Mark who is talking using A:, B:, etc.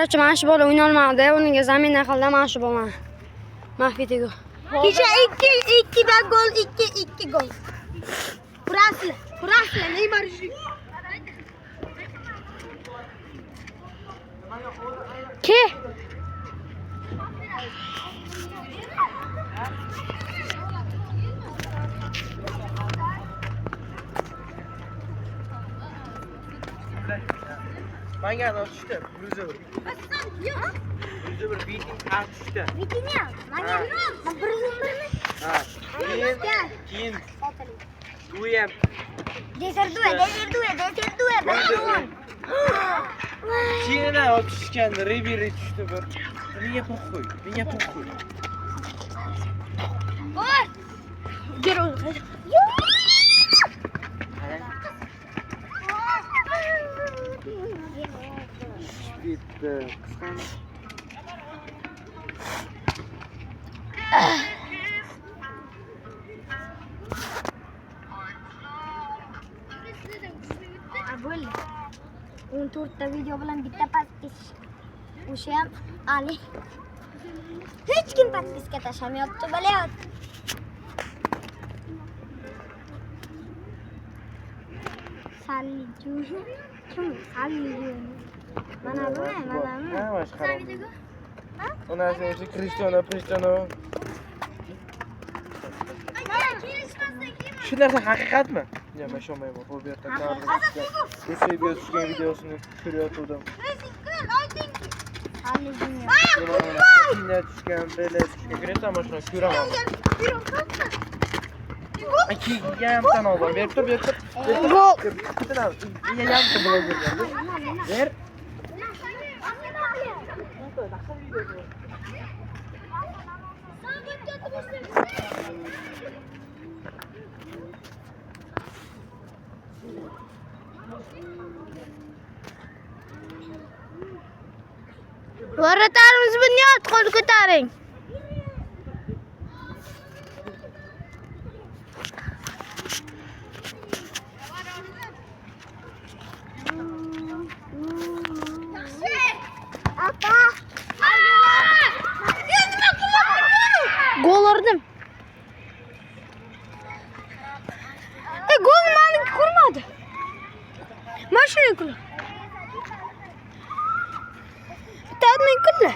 A: Короче, mana shu bola o'ynolmadi. Uniga zamindan qildi, mana shu bo'lma. Mahfitiga.
B: Kecha 2 dan gol, 2 gol. Kurasli, Neymar.
A: Ke?
C: Manga ana tushdi, Bruzo. Bruzo bir beating qilib tushdi.
B: Bitinga. Manga birmi?
C: Ha. Keyin u ham
B: Desir due.
C: keyin olib tushganda Ribery tushdi bir. Menga qo'y.
B: Gol. Gero.
C: Bitti.
B: Bo'ldi. 14 ta video bilan bitta podpis. O'sha ham Ali. Hech kim podpiska tashlamayapti, bilyapti. Salli. Mana bu.
C: Ha, boshqaroq. Onasi esa Cristiano. Shu narsa haqiqatmi? Ya, men shunmayman. Bu yerda Rossiyaga tushgan videosini ko'rayotgandim. China tushgan, Bele tushgan. Ko'rayapsan, mana shuni ko'raman. Ikiyam tan oldim. Berib tur. Gol. Bittadan. Yamta bloger. Ber.
A: Varatarimiz bunyod, qo'l ko'taring. Gol urdim. Gol meni ko'rmadi. Mashina kuldi. Bitta men kuldi.